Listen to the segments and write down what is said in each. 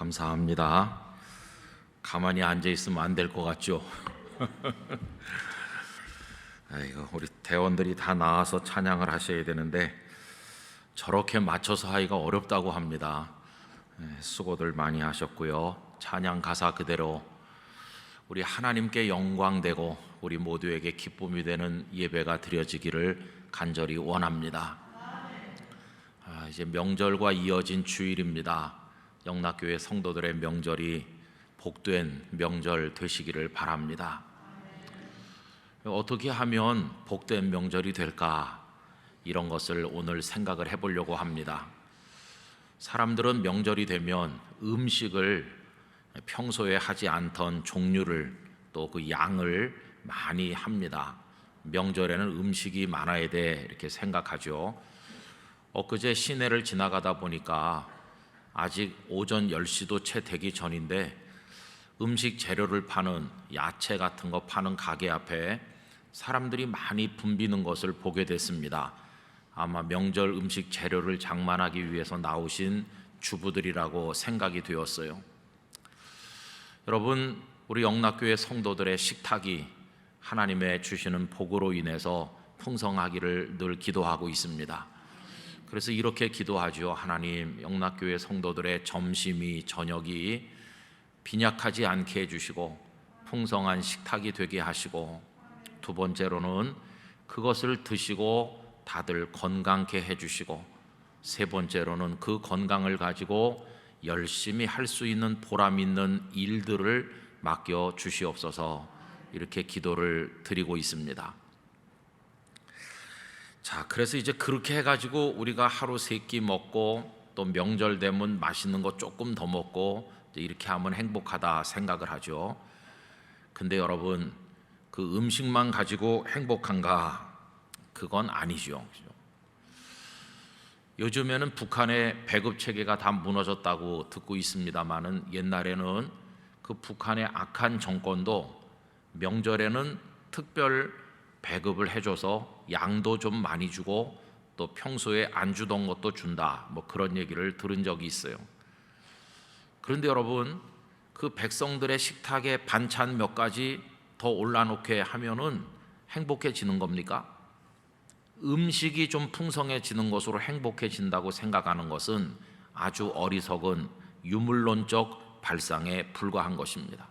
감사합니다. 가만히 앉아 있으면 안 될 것 같죠? 아이고, 우리 대원들이 다 나와서 찬양을 하셔야 되는데 저렇게 맞춰서 하기가 어렵다고 합니다. 수고들 많이 하셨고요. 찬양 가사 그대로 우리 하나님께 영광되고 우리 모두에게 기쁨이 되는 예배가 드려지기를 간절히 원합니다. 이제 명절과 이어진 주일입니다. 영락교회 성도들의 명절이 복된 명절 되시기를 바랍니다. 어떻게 하면 복된 명절이 될까? 이런 것을 오늘 생각을 해보려고 합니다. 사람들은 명절이 되면 음식을 평소에 하지 않던 종류를 또 그 양을 많이 합니다. 명절에는 음식이 많아야 돼 이렇게 생각하죠. 엊그제 시내를 지나가다 보니까 아직 오전 10시도 채 되기 전인데 음식 재료를 파는 야채 같은 거 파는 가게 앞에 사람들이 많이 붐비는 것을 보게 됐습니다. 아마 명절 음식 재료를 장만하기 위해서 나오신 주부들이라고 생각이 되었어요. 여러분, 우리 영락교회 성도들의 식탁이 하나님의 주시는 복으로 인해서 풍성하기를 늘 기도하고 있습니다. 그래서 이렇게 기도하죠. 하나님, 영락교회 성도들의 점심이 저녁이 빈약하지 않게 해주시고 풍성한 식탁이 되게 하시고, 두 번째로는 그것을 드시고 다들 건강케 해주시고, 세 번째로는 그 건강을 가지고 열심히 할 수 있는 보람 있는 일들을 맡겨 주시옵소서, 이렇게 기도를 드리고 있습니다. 자, 그래서 이제 그렇게 해가지고 우리가 하루 세 끼 먹고 또 명절 되면 맛있는 거 조금 더 먹고 이렇게 하면 행복하다 생각을 하죠. 근데 여러분, 그 음식만 가지고 행복한가? 그건 아니죠. 요즘에는 북한의 배급 체계가 다 무너졌다고 듣고 있습니다만은, 옛날에는 그 북한의 악한 정권도 명절에는 특별 배급을 해줘서 양도 좀 많이 주고 또 평소에 안 주던 것도 준다, 뭐 그런 얘기를 들은 적이 있어요. 그런데 여러분, 그 백성들의 식탁에 반찬 몇 가지 더 올라놓게 하면은 행복해지는 겁니까? 음식이 좀 풍성해지는 것으로 행복해진다고 생각하는 것은 아주 어리석은 유물론적 발상에 불과한 것입니다.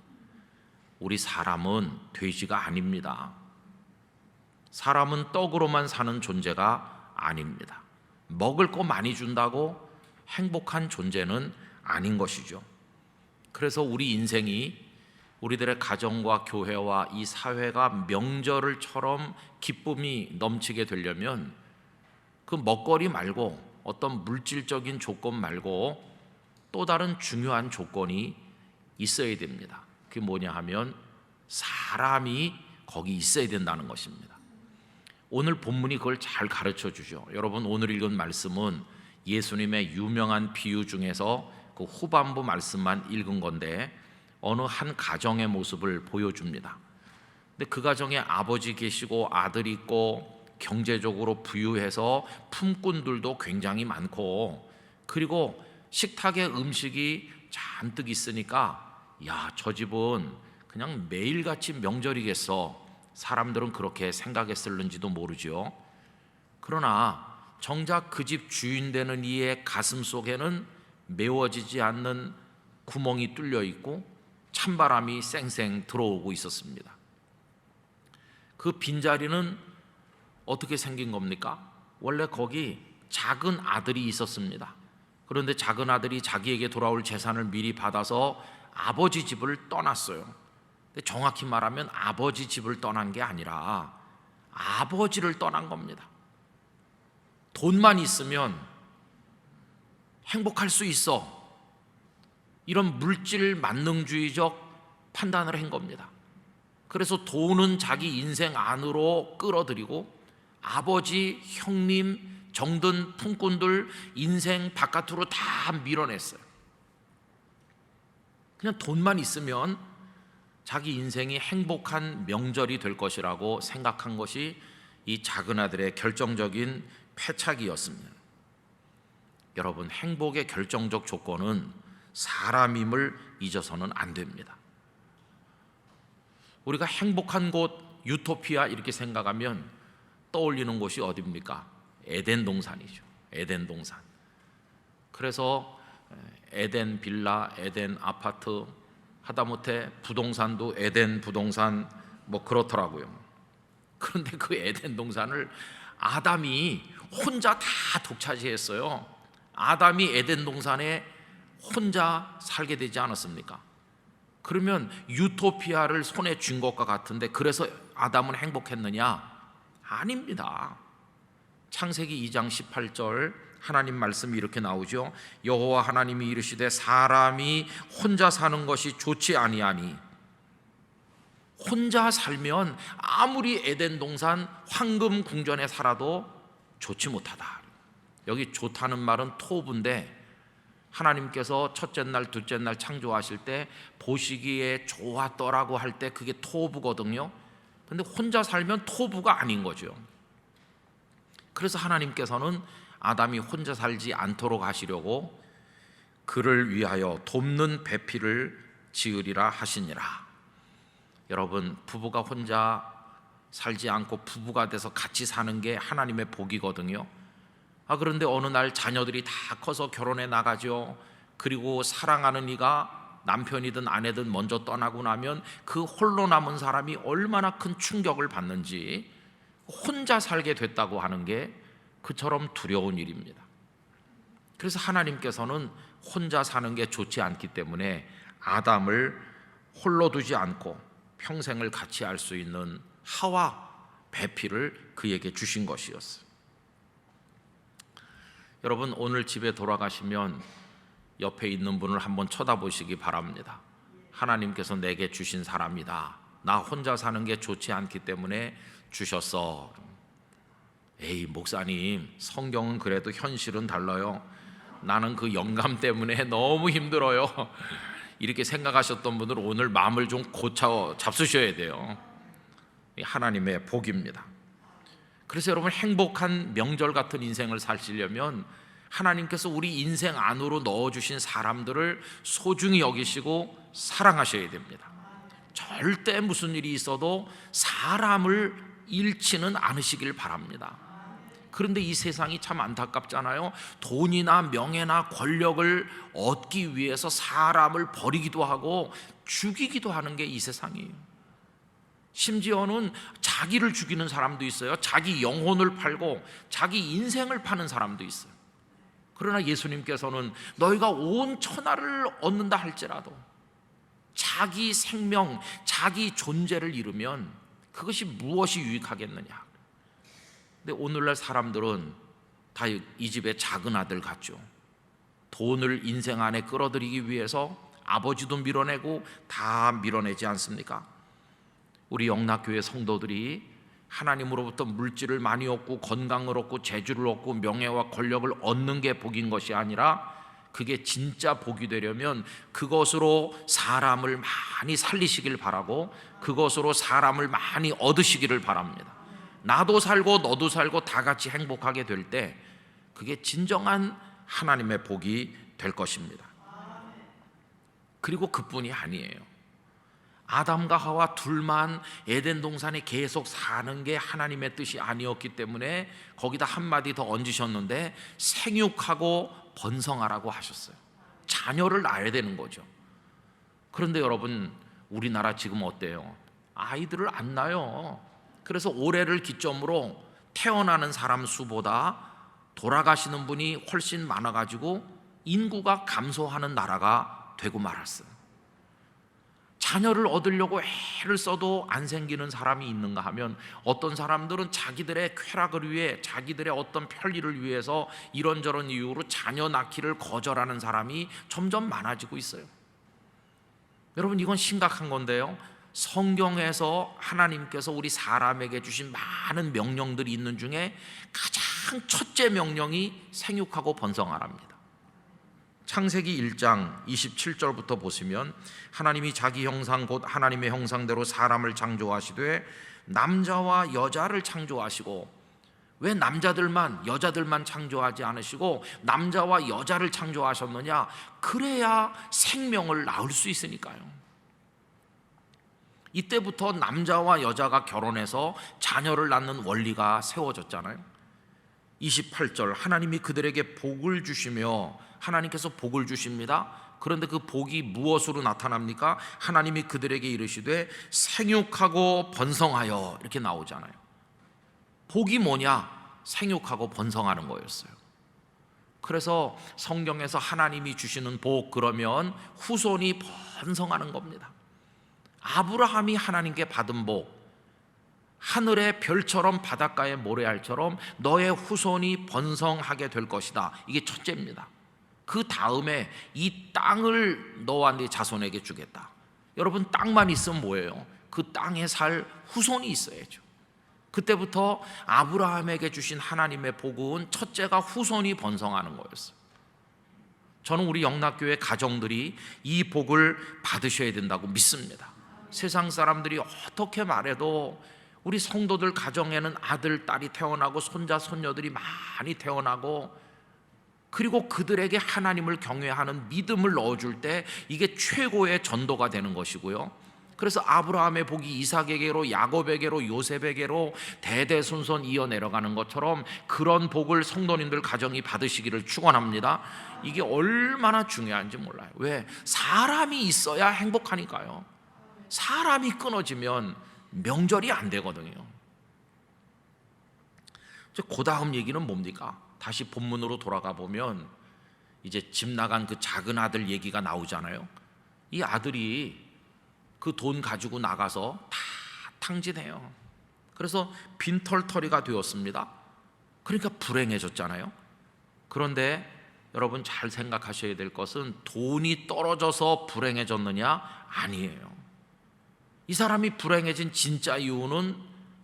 우리 사람은 돼지가 아닙니다. 사람은 떡으로만 사는 존재가 아닙니다. 먹을 거 많이 준다고 행복한 존재는 아닌 것이죠. 그래서 우리 인생이, 우리들의 가정과 교회와 이 사회가 명절을처럼 기쁨이 넘치게 되려면 그 먹거리 말고, 어떤 물질적인 조건 말고 또 다른 중요한 조건이 있어야 됩니다. 그게 뭐냐 하면 사람이 거기 있어야 된다는 것입니다. 오늘 본문이 그걸 잘 가르쳐 주죠. 여러분, 오늘 읽은 말씀은 예수님의 유명한 비유 중에서 그 후반부 말씀만 읽은 건데 어느 한 가정의 모습을 보여줍니다. 근데 그 가정에 아버지 계시고 아들 있고 경제적으로 부유해서 품꾼들도 굉장히 많고, 그리고 식탁에 음식이 잔뜩 있으니까 야, 저 집은 그냥 매일같이 명절이겠어, 사람들은 그렇게 생각했을는지도 모르죠. 그러나 정작 그 집 주인 되는 이의 가슴 속에는 메워지지 않는 구멍이 뚫려 있고 찬바람이 쌩쌩 들어오고 있었습니다. 그 빈자리는 어떻게 생긴 겁니까? 원래 거기 작은 아들이 있었습니다. 그런데 작은 아들이 자기에게 돌아올 재산을 미리 받아서 아버지 집을 떠났어요. 근데 정확히 말하면 아버지 집을 떠난 게 아니라 아버지를 떠난 겁니다. 돈만 있으면 행복할 수 있어, 이런 물질 만능주의적 판단을 한 겁니다. 그래서 돈은 자기 인생 안으로 끌어들이고 아버지, 형님, 정든 품꾼들 인생 바깥으로 다 밀어냈어요. 그냥 돈만 있으면 자기 인생이 행복한 명절이 될 것이라고 생각한 것이 이 작은 아들의 결정적인 패착이었습니다. 여러분, 행복의 결정적 조건은 사람임을 잊어서는 안 됩니다. 우리가 행복한 곳, 유토피아 이렇게 생각하면 떠올리는 곳이 어디입니까? 에덴 동산이죠. 에덴 동산. 그래서 에덴 빌라, 에덴 아파트, 하다못해 부동산도 에덴 부동산 뭐 그렇더라고요. 그런데 그 에덴 동산을 아담이 혼자 다 독차지했어요. 아담이 에덴 동산에 혼자 살게 되지 않았습니까? 그러면 유토피아를 손에 쥔 것과 같은데 그래서 아담은 행복했느냐? 아닙니다. 창세기 2장 18절 하나님 말씀이 이렇게 나오죠. 여호와 하나님이 이르시되 사람이 혼자 사는 것이 좋지 아니하니. 혼자 살면 아무리 에덴 동산 황금 궁전에 살아도 좋지 못하다. 여기 좋다는 말은 토부인데 하나님께서 첫째 날 둘째 날 창조하실 때 보시기에 좋았더라고 할 때 그게 토부거든요. 근데 혼자 살면 토부가 아닌 거죠. 그래서 하나님께서는 아담이 혼자 살지 않도록 하시려고 그를 위하여 돕는 배필을 지으리라 하시니라. 여러분, 부부가 혼자 살지 않고 부부가 돼서 같이 사는 게 하나님의 복이거든요. 그런데 어느 날 자녀들이 다 커서 결혼해 나가죠. 그리고 사랑하는 이가 남편이든 아내든 먼저 떠나고 나면 그 홀로 남은 사람이 얼마나 큰 충격을 받는지, 혼자 살게 됐다고 하는 게 그처럼 두려운 일입니다. 그래서 하나님께서는 혼자 사는 게 좋지 않기 때문에 아담을 홀로 두지 않고 평생을 같이 할 수 있는 하와 배필을 그에게 주신 것이었어요. 여러분, 오늘 집에 돌아가시면 옆에 있는 분을 한번 쳐다보시기 바랍니다. 하나님께서 내게 주신 사람이다. 나 혼자 사는 게 좋지 않기 때문에 주셨어. 에이, 목사님, 성경은 그래도 현실은 달라요. 나는 그 영감 때문에 너무 힘들어요. 이렇게 생각하셨던 분들은 오늘 마음을 좀 고쳐 잡수셔야 돼요. 하나님의 복입니다. 그래서 여러분, 행복한 명절 같은 인생을 사시려면 하나님께서 우리 인생 안으로 넣어주신 사람들을 소중히 여기시고 사랑하셔야 됩니다. 절대 무슨 일이 있어도 사람을 잃지는 않으시길 바랍니다. 그런데 이 세상이 참 안타깝잖아요. 돈이나 명예나 권력을 얻기 위해서 사람을 버리기도 하고 죽이기도 하는 게 이 세상이에요. 심지어는 자기를 죽이는 사람도 있어요. 자기 영혼을 팔고 자기 인생을 파는 사람도 있어요. 그러나 예수님께서는 너희가 온 천하를 얻는다 할지라도 자기 생명, 자기 존재를 잃으면 그것이 무엇이 유익하겠느냐. 근데 오늘날 사람들은 다 이 집의 작은 아들 같죠. 돈을 인생 안에 끌어들이기 위해서 아버지도 밀어내고 다 밀어내지 않습니까? 우리 영락교회 성도들이 하나님으로부터 물질을 많이 얻고 건강을 얻고 재주를 얻고 명예와 권력을 얻는 게 복인 것이 아니라, 그게 진짜 복이 되려면 그것으로 사람을 많이 살리시길 바라고 그것으로 사람을 많이 얻으시기를 바랍니다. 나도 살고 너도 살고 다 같이 행복하게 될 때 그게 진정한 하나님의 복이 될 것입니다. 그리고 그뿐이 아니에요. 아담과 하와 둘만 에덴 동산에 계속 사는 게 하나님의 뜻이 아니었기 때문에 거기다 한마디 더 얹으셨는데 생육하고 번성하라고 하셨어요. 자녀를 낳아야 되는 거죠. 그런데 여러분, 우리나라 지금 어때요? 아이들을 안 낳아요. 그래서 올해를 기점으로 태어나는 사람 수보다 돌아가시는 분이 훨씬 많아가지고 인구가 감소하는 나라가 되고 말았어요. 자녀를 얻으려고 애를 써도 안 생기는 사람이 있는가 하면 어떤 사람들은 자기들의 쾌락을 위해, 자기들의 어떤 편리를 위해서 이런저런 이유로 자녀 낳기를 거절하는 사람이 점점 많아지고 있어요. 여러분, 이건 심각한 건데요, 성경에서 하나님께서 우리 사람에게 주신 많은 명령들이 있는 중에 가장 첫째 명령이 생육하고 번성하랍니다. 창세기 1장 27절부터 보시면 하나님이 자기 형상 곧 하나님의 형상대로 사람을 창조하시되 남자와 여자를 창조하시고 왜 남자들만 여자들만 창조하지 않으시고 남자와 여자를 창조하셨느냐? 그래야 생명을 낳을 수 있으니까요. 이때부터 남자와 여자가 결혼해서 자녀를 낳는 원리가 세워졌잖아요. 28절, 하나님이 그들에게 복을 주시며, 하나님께서 복을 주십니다. 그런데 그 복이 무엇으로 나타납니까? 하나님이 그들에게 이르시되 생육하고 번성하여, 이렇게 나오잖아요. 복이 뭐냐? 생육하고 번성하는 거였어요. 그래서 성경에서 하나님이 주시는 복, 그러면 후손이 번성하는 겁니다. 아브라함이 하나님께 받은 복, 하늘의 별처럼 바닷가의 모래알처럼 너의 후손이 번성하게 될 것이다. 이게 첫째입니다. 그 다음에 이 땅을 너와 네 자손에게 주겠다. 여러분, 땅만 있으면 뭐예요? 그 땅에 살 후손이 있어야죠. 그때부터 아브라함에게 주신 하나님의 복은 첫째가 후손이 번성하는 거였어요. 저는 우리 영락교회 가정들이 이 복을 받으셔야 된다고 믿습니다. 세상 사람들이 어떻게 말해도 우리 성도들 가정에는 아들, 딸이 태어나고 손자, 손녀들이 많이 태어나고, 그리고 그들에게 하나님을 경외하는 믿음을 넣어줄 때 이게 최고의 전도가 되는 것이고요. 그래서 아브라함의 복이 이삭에게로, 야곱에게로, 요셉에게로 대대손손 이어 내려가는 것처럼 그런 복을 성도님들 가정이 받으시기를 축원합니다. 이게 얼마나 중요한지 몰라요. 왜? 사람이 있어야 행복하니까요. 사람이 끊어지면 명절이 안 되거든요. 그 다음 얘기는 뭡니까? 다시 본문으로 돌아가 보면 이제 집 나간 그 작은 아들 얘기가 나오잖아요. 이 아들이 그 돈 가지고 나가서 다 탕진해요. 그래서 빈털터리가 되었습니다. 그러니까 불행해졌잖아요. 그런데 여러분 잘 생각하셔야 될 것은 돈이 떨어져서 불행해졌느냐? 아니에요. 이 사람이 불행해진 진짜 이유는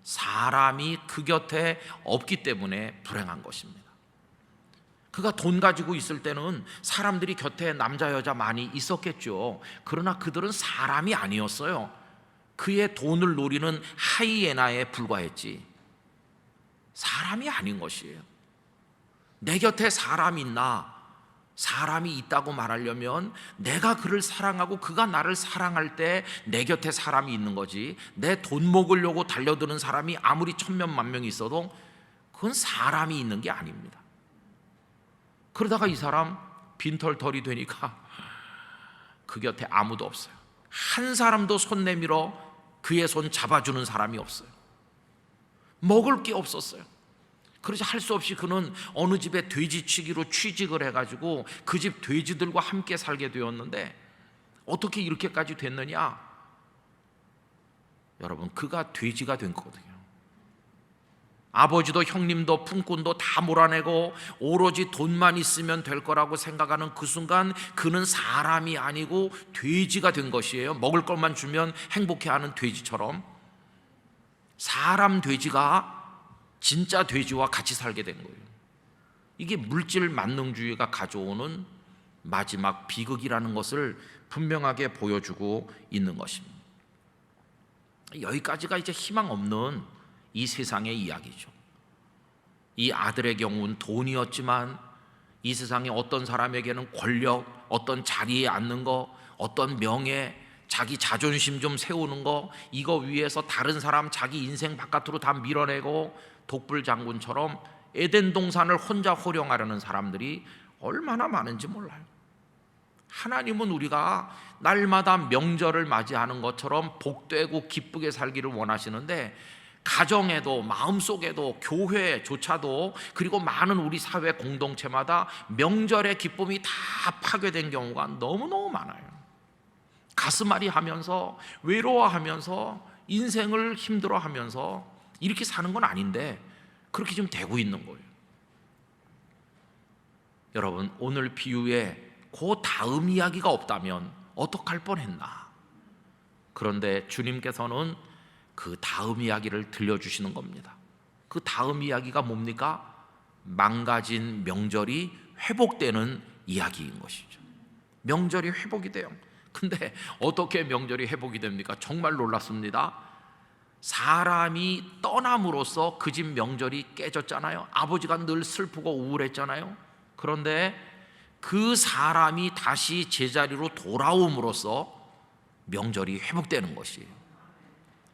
사람이 그 곁에 없기 때문에 불행한 것입니다. 그가 돈 가지고 있을 때는 사람들이 곁에 남자 여자 많이 있었겠죠. 그러나 그들은 사람이 아니었어요. 그의 돈을 노리는 하이에나에 불과했지 사람이 아닌 것이에요. 내 곁에 사람이 있나? 사람이 있다고 말하려면 내가 그를 사랑하고 그가 나를 사랑할 때 내 곁에 사람이 있는 거지, 내 돈 먹으려고 달려드는 사람이 아무리 천명 만명이 있어도 그건 사람이 있는 게 아닙니다. 그러다가 이 사람 빈털털이 되니까 그 곁에 아무도 없어요. 한 사람도 손 내밀어 그의 손 잡아주는 사람이 없어요. 먹을 게 없었어요. 그러자 할 수 없이 그는 어느 집에 돼지치기로 취직을 해가지고 그 집 돼지들과 함께 살게 되었는데, 어떻게 이렇게까지 됐느냐? 여러분, 그가 돼지가 된 거거든요. 아버지도 형님도 품꾼도 다 몰아내고 오로지 돈만 있으면 될 거라고 생각하는 그 순간 그는 사람이 아니고 돼지가 된 것이에요. 먹을 것만 주면 행복해하는 돼지처럼 사람 돼지가 진짜 돼지와 같이 살게 된 거예요. 이게 물질 만능주의가 가져오는 마지막 비극이라는 것을 분명하게 보여주고 있는 것입니다. 여기까지가 이제 희망 없는 이 세상의 이야기죠. 이 아들의 경우는 돈이었지만 이 세상에 어떤 사람에게는 권력, 어떤 자리에 앉는 거, 어떤 명예, 자기 자존심 좀 세우는 거, 이거 위해서 다른 사람 자기 인생 바깥으로 다 밀어내고 독불 장군처럼 에덴 동산을 혼자 호령하려는 사람들이 얼마나 많은지 몰라요. 하나님은 우리가 날마다 명절을 맞이하는 것처럼 복되고 기쁘게 살기를 원하시는데, 가정에도 마음속에도 교회조차도 그리고 많은 우리 사회 공동체마다 명절의 기쁨이 다 파괴된 경우가 너무너무 많아요. 가슴앓이 하면서 외로워하면서 인생을 힘들어하면서 이렇게 사는 건 아닌데 그렇게 좀 되고 있는 거예요. 여러분, 오늘 비유에 그 다음 이야기가 없다면 어떡할 뻔했나? 그런데 주님께서는 그 다음 이야기를 들려주시는 겁니다. 그 다음 이야기가 뭡니까? 망가진 명절이 회복되는 이야기인 것이죠. 명절이 회복이 돼요. 근데 어떻게 명절이 회복이 됩니까? 정말 놀랐습니다. 사람이 떠남으로써 그 집 명절이 깨졌잖아요. 아버지가 늘 슬프고 우울했잖아요. 그런데 그 사람이 다시 제자리로 돌아옴으로써 명절이 회복되는 것이에요.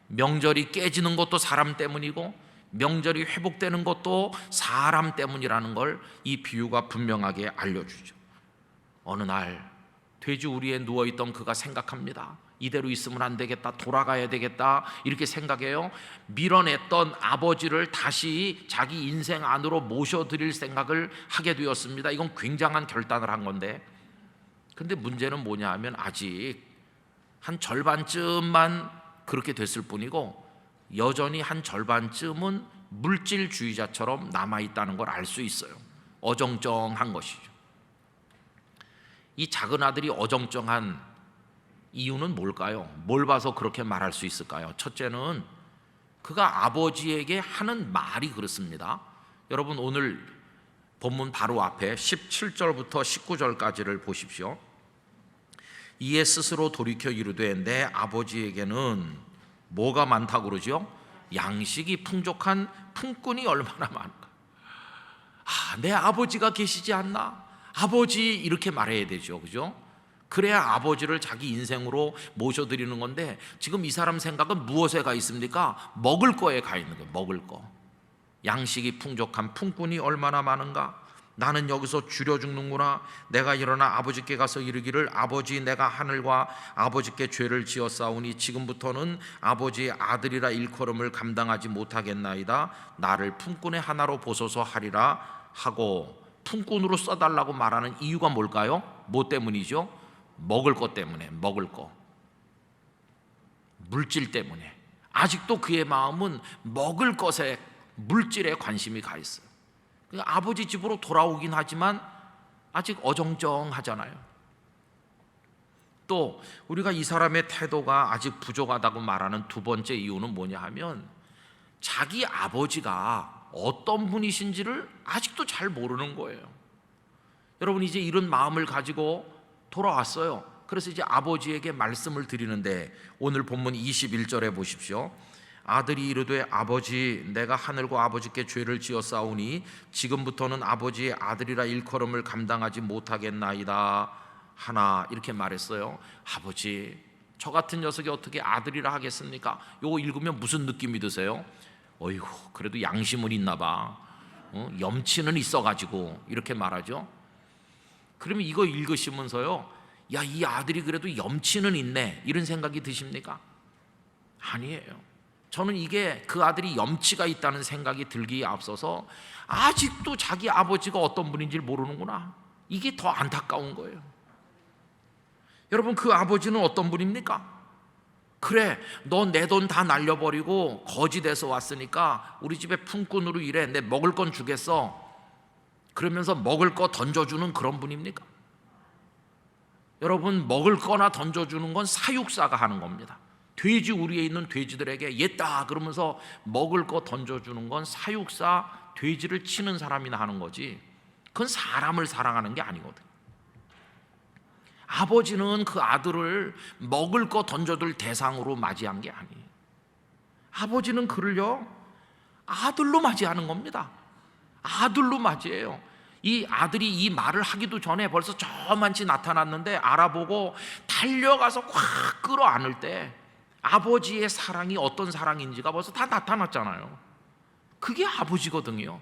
명절이 깨지는 것도 사람 때문이고 명절이 회복되는 것도 사람 때문이라는 걸 이 비유가 분명하게 알려주죠. 어느 날 돼지우리에 누워있던 그가 생각합니다. 이대로 있으면 안 되겠다, 돌아가야 되겠다, 이렇게 생각해요. 밀어냈던 아버지를 다시 자기 인생 안으로 모셔드릴 생각을 하게 되었습니다. 이건 굉장한 결단을 한 건데, 근데 문제는 뭐냐 하면 아직 한 절반쯤만 그렇게 됐을 뿐이고 여전히 한 절반쯤은 물질주의자처럼 남아있다는 걸 알 수 있어요. 어정쩡한 것이죠. 이 작은 아들이 어정쩡한 이유는 뭘까요? 뭘 봐서 그렇게 말할 수 있을까요? 첫째는 그가 아버지에게 하는 말이 그렇습니다. 여러분, 오늘 본문 바로 앞에 17절부터 19절까지를 보십시오. 이에 스스로 돌이켜 이르되 내 아버지에게는 뭐가 많다고 그러죠? 양식이 풍족한 품꾼이 얼마나 많은가. 내 아버지가 계시지 않나? 아버지, 이렇게 말해야 되죠. 그죠? 그래야 아버지를 자기 인생으로 모셔드리는 건데 지금 이 사람 생각은 무엇에 가 있습니까? 먹을 거에 가 있는 거예요. 먹을 거. 양식이 풍족한 품꾼이 얼마나 많은가? 나는 여기서 줄여 죽는구나. 내가 일어나 아버지께 가서 이르기를 아버지, 내가 하늘과 아버지께 죄를 지었사오니 지금부터는 아버지의 아들이라 일컬음을 감당하지 못하겠나이다. 나를 품꾼의 하나로 보소서 하리라 하고, 품꾼으로 써달라고 말하는 이유가 뭘까요? 뭐 때문이죠? 먹을 것 때문에. 먹을 거, 물질 때문에. 아직도 그의 마음은 먹을 것에, 물질에 관심이 가 있어요. 그러니까 아버지 집으로 돌아오긴 하지만 아직 어정쩡하잖아요. 또 우리가 이 사람의 태도가 아직 부족하다고 말하는 두 번째 이유는 뭐냐 하면 자기 아버지가 어떤 분이신지를 아직도 잘 모르는 거예요. 여러분, 이제 이런 마음을 가지고 돌아왔어요. 그래서 이제 아버지에게 말씀을 드리는데 오늘 본문 21절에 보십시오. 아들이 이르되 아버지, 내가 하늘과 아버지께 죄를 지었사오니 지금부터는 아버지의 아들이라 일컬음을 감당하지 못하겠나이다 하나, 이렇게 말했어요. 아버지, 저 같은 녀석이 어떻게 아들이라 하겠습니까? 요거 읽으면 무슨 느낌이 드세요? 어이구, 그래도 양심은 있나 봐. 염치는 있어가지고 이렇게 말하죠. 그러면 이거 읽으시면서요, 야, 이 아들이 그래도 염치는 있네, 이런 생각이 드십니까? 아니에요. 저는 이게 그 아들이 염치가 있다는 생각이 들기에 앞서서 아직도 자기 아버지가 어떤 분인지 모르는구나, 이게 더 안타까운 거예요. 여러분, 그 아버지는 어떤 분입니까? 그래, 너 내 돈 다 날려버리고 거지돼서 왔으니까 우리 집에 품꾼으로 일해, 내 먹을 건 주겠어, 그러면서 먹을 거 던져주는 그런 분입니까? 여러분, 먹을 거나 던져주는 건 사육사가 하는 겁니다. 돼지 우리에 있는 돼지들에게 옛다 그러면서 먹을 거 던져주는 건 사육사, 돼지를 치는 사람이나 하는 거지, 그건 사람을 사랑하는 게 아니거든. 아버지는 그 아들을 먹을 거 던져둘 대상으로 맞이한 게 아니에요. 아버지는 그를요, 아들로 맞이하는 겁니다. 아들로 맞이해요. 이 아들이 이 말을 하기도 전에 벌써 저만치 나타났는데 알아보고 달려가서 확 끌어안을 때 아버지의 사랑이 어떤 사랑인지가 벌써 다 나타났잖아요. 그게 아버지거든요.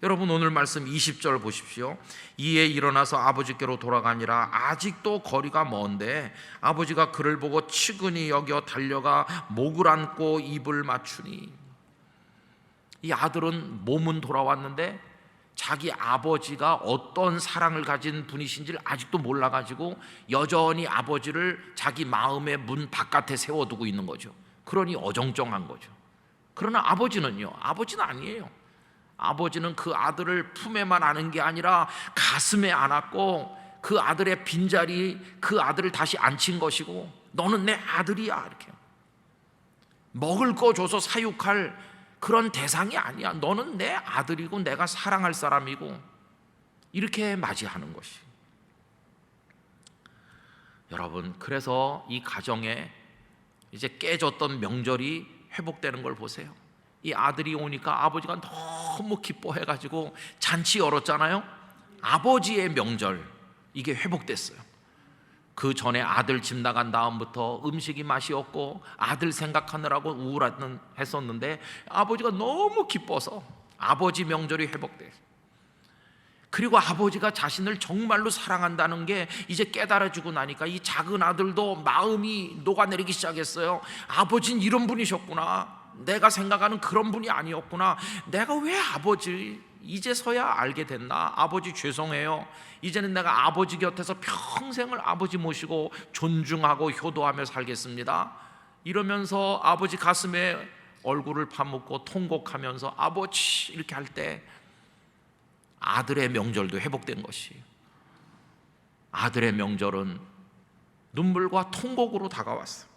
여러분, 오늘 말씀 20절 보십시오. 이에 일어나서 아버지께로 돌아가니라. 아직도 거리가 먼데 아버지가 그를 보고 측은히 여겨 달려가 목을 안고 입을 맞추니. 이 아들은 몸은 돌아왔는데 자기 아버지가 어떤 사랑을 가진 분이신지를 아직도 몰라가지고 여전히 아버지를 자기 마음의 문 바깥에 세워두고 있는 거죠. 그러니 어정쩡한 거죠. 그러나 아버지는요, 아버지는 아니에요. 아버지는 그 아들을 품에만 안은 게 아니라 가슴에 안았고 그 아들의 빈자리, 그 아들을 다시 앉힌 것이고, 너는 내 아들이야, 이렇게. 먹을 거 줘서 사육할 그런 대상이 아니야. 너는 내 아들이고 내가 사랑할 사람이고, 이렇게 맞이하는 것이. 여러분, 그래서 이 가정에 이제 깨졌던 명절이 회복되는 걸 보세요. 이 아들이 오니까 아버지가 너무 기뻐해가지고 잔치 열었잖아요. 아버지의 명절, 이게 회복됐어요. 그 전에 아들 집 나간 다음부터 음식이 맛이 없고 아들 생각하느라고 우울했었는데 아버지가 너무 기뻐서 아버지 명절이 회복돼요. 그리고 아버지가 자신을 정말로 사랑한다는 게 이제 깨달아지고 나니까 이 작은 아들도 마음이 녹아내리기 시작했어요. 아버지는 이런 분이셨구나. 내가 생각하는 그런 분이 아니었구나. 내가 왜 아버지 이제서야 알게 됐나. 아버지 죄송해요. 이제는 내가 아버지 곁에서 평생을 아버지 모시고 존중하고 효도하며 살겠습니다. 이러면서 아버지 가슴에 얼굴을 파묻고 통곡하면서 아버지 이렇게 할 때 아들의 명절도 회복된 것이에요. 아들의 명절은 눈물과 통곡으로 다가왔어요.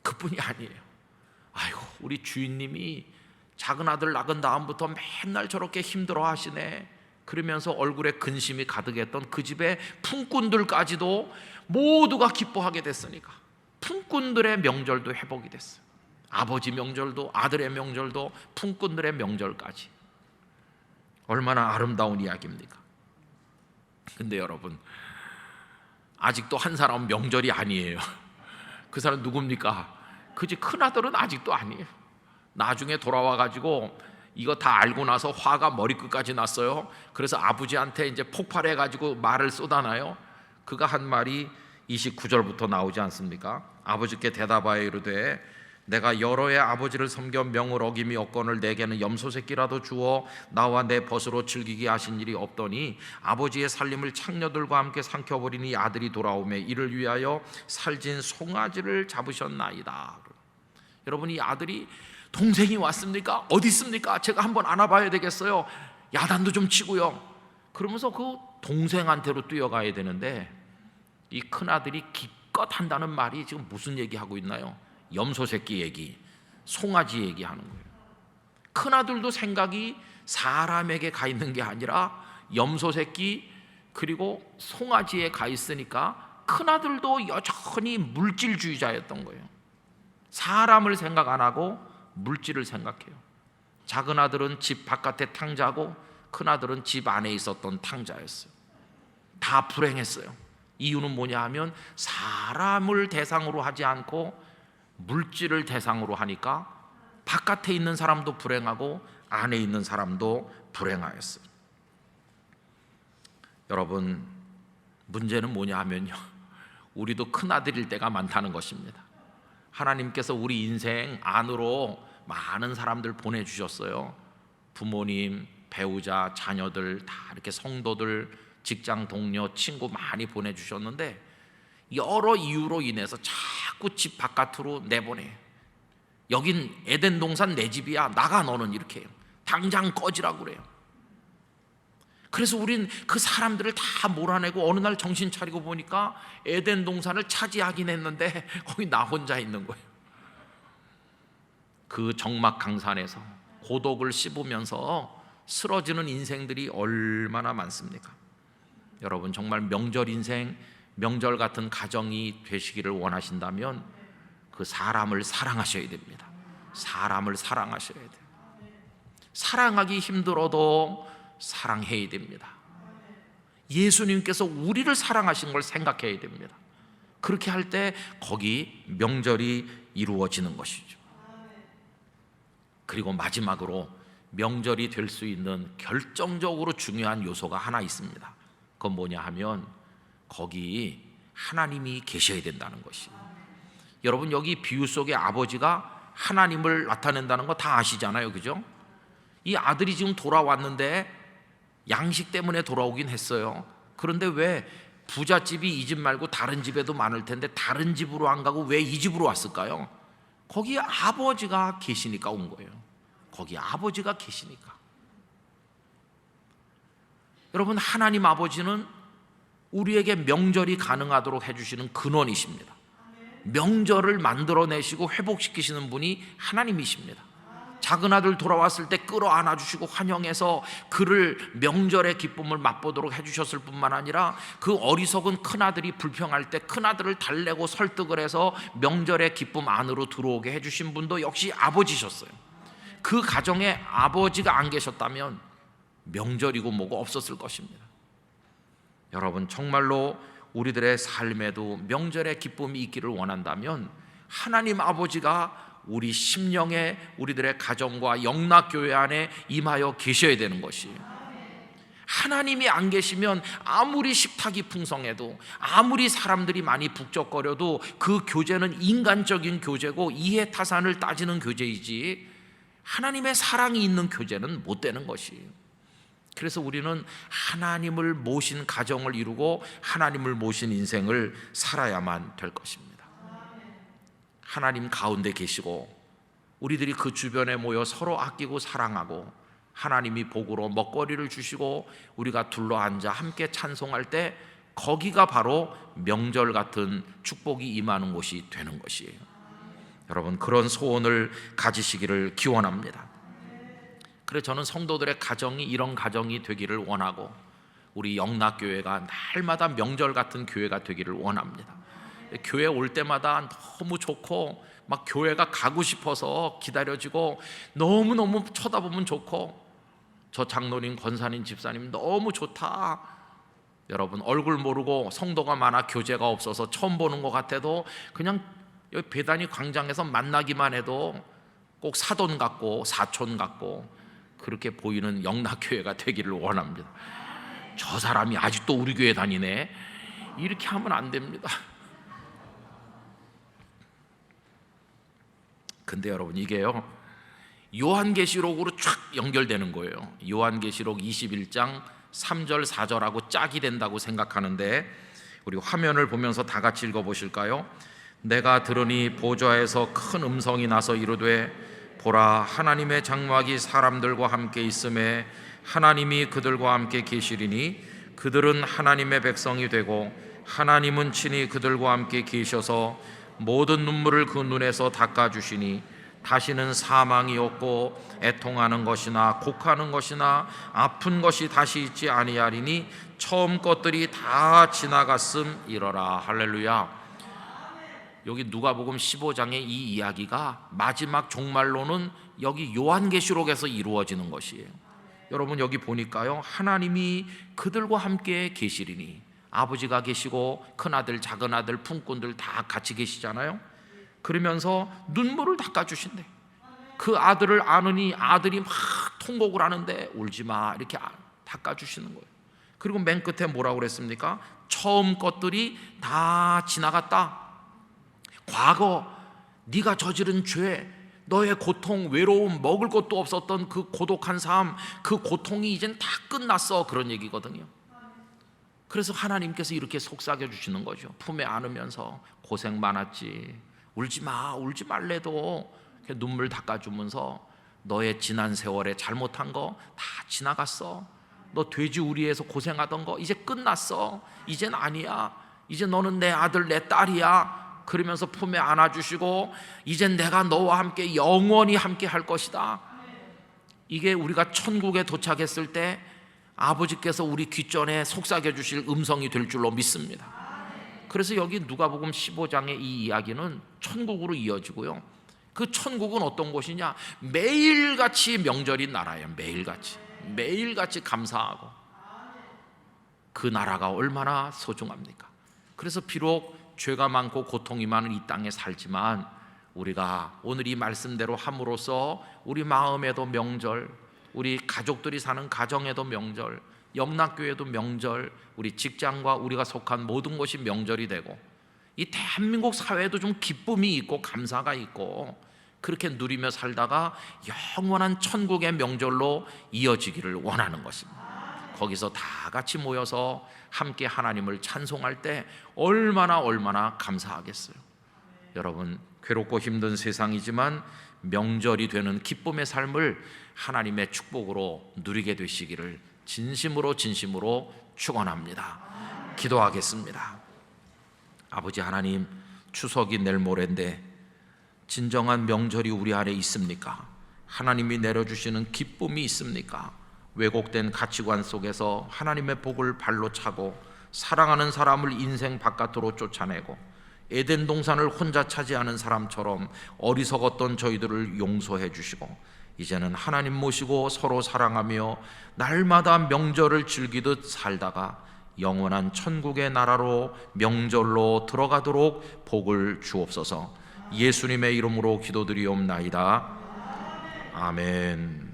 그뿐이 아니에요. 아이고, 우리 주인님이 작은 아들 낳은 다음부터 맨날 저렇게 힘들어 하시네. 그러면서 얼굴에 근심이 가득했던 그 집의 품꾼들까지도 모두가 기뻐하게 됐으니까 품꾼들의 명절도 회복이 됐어요. 아버지 명절도 아들의 명절도 품꾼들의 명절까지. 얼마나 아름다운 이야기입니까? 근데 여러분, 아직도 한 사람은 명절이 아니에요. 그 사람 누굽니까? 그 집 큰아들은 아직도 아니에요. 나중에 돌아와가지고 이거 다 알고 나서 화가 머리끝까지 났어요. 그래서 아버지한테 이제 폭발해가지고 말을 쏟아놔요. 그가 한 말이 29절부터 나오지 않습니까? 아버지께 대답하여 이르되 내가 여러 해 아버지를 섬겨 명을 어김이 없거늘 내게는 염소 새끼라도 주어 나와 내 벗으로 즐기게 하신 일이 없더니 아버지의 살림을 창녀들과 함께 삼켜버리니 아들이 돌아오매 이를 위하여 살진 송아지를 잡으셨나이다. 여러분, 이 아들이 동생이 왔습니까? 어디 있습니까? 제가 한번 안아봐야 되겠어요. 야단도 좀 치고요. 그러면서 그 동생한테로 뛰어가야 되는데 이 큰아들이 기껏 한다는 말이 지금 무슨 얘기하고 있나요? 염소 새끼 얘기, 송아지 얘기하는 거예요. 큰아들도 생각이 사람에게 가 있는 게 아니라 염소 새끼 그리고 송아지에 가 있으니까 큰아들도 여전히 물질주의자였던 거예요. 사람을 생각 안 하고 물질을 생각해요. 작은 아들은 집 바깥에 탕자고 큰아들은 집 안에 있었던 탕자였어요. 다 불행했어요. 이유는 뭐냐 하면 사람을 대상으로 하지 않고 물질을 대상으로 하니까 바깥에 있는 사람도 불행하고 안에 있는 사람도 불행하였어요. 여러분, 문제는 뭐냐 하면요, 우리도 큰아들일 때가 많다는 것입니다. 하나님께서 우리 인생 안으로 많은 사람들 보내주셨어요. 부모님, 배우자, 자녀들 다 이렇게 성도들, 직장 동료, 친구 많이 보내주셨는데 여러 이유로 인해서 자꾸 집 바깥으로 내보내. 여긴 에덴 동산 내 집이야. 나가 너는 이렇게 해요. 당장 꺼지라고 그래요. 그래서 우린 그 사람들을 다 몰아내고 어느 날 정신 차리고 보니까 에덴 동산을 차지하긴 했는데 거기 나 혼자 있는 거예요. 그 적막 강산에서 고독을 씹으면서 쓰러지는 인생들이 얼마나 많습니까? 여러분, 정말 명절 인생, 명절 같은 가정이 되시기를 원하신다면 그 사람을 사랑하셔야 됩니다. 사람을 사랑하셔야 돼요. 사랑하기 힘들어도 사랑해야 됩니다. 예수님께서 우리를 사랑하신 걸 생각해야 됩니다. 그렇게 할 때 거기 명절이 이루어지는 것이죠. 그리고 마지막으로 명절이 될 수 있는 결정적으로 중요한 요소가 하나 있습니다. 그건 뭐냐 하면 거기 하나님이 계셔야 된다는 것이에요. 여러분, 여기 비유 속에 아버지가 하나님을 나타낸다는 거 다 아시잖아요, 그죠? 이 아들이 지금 돌아왔는데 양식 때문에 돌아오긴 했어요. 그런데 왜 부잣집이 이 집 말고 다른 집에도 많을 텐데 다른 집으로 안 가고 왜 이 집으로 왔을까요? 거기 아버지가 계시니까 온 거예요. 거기 아버지가 계시니까. 여러분, 하나님 아버지는 우리에게 명절이 가능하도록 해주시는 근원이십니다. 명절을 만들어내시고 회복시키시는 분이 하나님이십니다. 작은 아들 돌아왔을 때 끌어안아 주시고 환영해서 그를 명절의 기쁨을 맛보도록 해주셨을 뿐만 아니라 그 어리석은 큰아들이 불평할 때 큰아들을 달래고 설득을 해서 명절의 기쁨 안으로 들어오게 해주신 분도 역시 아버지셨어요. 그 가정에 아버지가 안 계셨다면 명절이고 뭐고 없었을 것입니다. 여러분, 정말로 우리들의 삶에도 명절의 기쁨이 있기를 원한다면 하나님 아버지가 우리 심령에, 우리들의 가정과 영락교회 안에 임하여 계셔야 되는 것이에요. 하나님이 안 계시면 아무리 식탁이 풍성해도, 아무리 사람들이 많이 북적거려도 그 교제는 인간적인 교제고 이해타산을 따지는 교제이지 하나님의 사랑이 있는 교제는 못 되는 것이에요. 그래서 우리는 하나님을 모신 가정을 이루고 하나님을 모신 인생을 살아야만 될 것입니다. 하나님 가운데 계시고 우리들이 그 주변에 모여 서로 아끼고 사랑하고 하나님이 복으로 먹거리를 주시고 우리가 둘러앉아 함께 찬송할 때 거기가 바로 명절 같은 축복이 임하는 곳이 되는 것이에요. 여러분, 그런 소원을 가지시기를 기원합니다. 그래서 저는 성도들의 가정이 이런 가정이 되기를 원하고 우리 영락교회가 날마다 명절 같은 교회가 되기를 원합니다. 교회 올 때마다 너무 좋고 막 교회가 가고 싶어서 기다려지고 너무너무 쳐다보면 좋고 저 장로님, 권사님, 집사님 너무 좋다. 여러분, 얼굴 모르고 성도가 많아 교제가 없어서 처음 보는 것 같아도 그냥 여기 배단위 광장에서 만나기만 해도 꼭 사돈 같고 사촌 같고 그렇게 보이는 영락교회가 되기를 원합니다. 저 사람이 아직도 우리 교회 다니네, 이렇게 하면 안 됩니다. 근데 여러분, 이게요 요한계시록으로 쫙 연결되는 거예요. 요한계시록 21장 3절 4절하고 짝이 된다고 생각하는데 우리 화면을 보면서 다 같이 읽어보실까요? 내가 들으니 보좌에서 큰 음성이 나서 이르되 보라, 하나님의 장막이 사람들과 함께 있음에 하나님이 그들과 함께 계시리니 그들은 하나님의 백성이 되고 하나님은 친히 그들과 함께 계셔서 모든 눈물을 그 눈에서 닦아주시니 다시는 사망이 없고 애통하는 것이나 곡하는 것이나 아픈 것이 다시 있지 아니하리니 처음 것들이 다 지나갔음이러라. 할렐루야. 여기 누가복음 15장의 이 이야기가 마지막 종말로는 여기 요한계시록에서 이루어지는 것이에요. 여러분, 여기 보니까요 하나님이 그들과 함께 계시리니 아버지가 계시고 큰아들, 작은아들, 품꾼들 다 같이 계시잖아요. 그러면서 눈물을 닦아주신대. 그 아들을 안으니 아들이 막 통곡을 하는데 울지마 이렇게 닦아주시는 거예요. 그리고 맨 끝에 뭐라고 그랬습니까? 처음 것들이 다 지나갔다. 과거 네가 저지른 죄, 너의 고통, 외로움, 먹을 것도 없었던 그 고독한 삶, 그 고통이 이젠 다 끝났어, 그런 얘기거든요. 그래서 하나님께서 이렇게 속삭여 주시는 거죠. 품에 안으면서 고생 많았지, 울지마, 울지 말래도 눈물 닦아주면서 너의 지난 세월에 잘못한 거 다 지나갔어. 너 돼지우리에서 고생하던 거 이제 끝났어. 이젠 아니야. 이제 너는 내 아들, 내 딸이야. 그러면서 품에 안아주시고 이젠 내가 너와 함께 영원히 함께 할 것이다. 이게 우리가 천국에 도착했을 때 아버지께서 우리 귓전에 속삭여 주실 음성이 될 줄로 믿습니다. 그래서 여기 누가복음 15장의 이 이야기는 천국으로 이어지고요. 그 천국은 어떤 곳이냐? 매일같이 명절인 나라예요. 매일같이 감사하고, 그 나라가 얼마나 소중합니까? 그래서 비록 죄가 많고 고통이 많은 이 땅에 살지만 우리가 오늘 이 말씀대로 함으로써 우리 마음에도 명절, 우리 가족들이 사는 가정에도 명절, 영락교회도 명절, 우리 직장과 우리가 속한 모든 것이 명절이 되고 이 대한민국 사회에도 좀 기쁨이 있고 감사가 있고 그렇게 누리며 살다가 영원한 천국의 명절로 이어지기를 원하는 것입니다. 거기서 다 같이 모여서 함께 하나님을 찬송할 때 얼마나 감사하겠어요. 여러분, 괴롭고 힘든 세상이지만 명절이 되는 기쁨의 삶을 하나님의 축복으로 누리게 되시기를 진심으로 축원합니다. 기도하겠습니다. 아버지 하나님, 추석이 내일 모레인데 진정한 명절이 우리 안에 있습니까? 하나님이 내려주시는 기쁨이 있습니까? 왜곡된 가치관 속에서 하나님의 복을 발로 차고 사랑하는 사람을 인생 바깥으로 쫓아내고 에덴 동산을 혼자 차지하는 사람처럼 어리석었던 저희들을 용서해 주시고 이제는 하나님 모시고 서로 사랑하며 날마다 명절을 즐기듯 살다가 영원한 천국의 나라로 명절로 들어가도록 복을 주옵소서. 예수님의 이름으로 기도드리옵나이다. 아멘.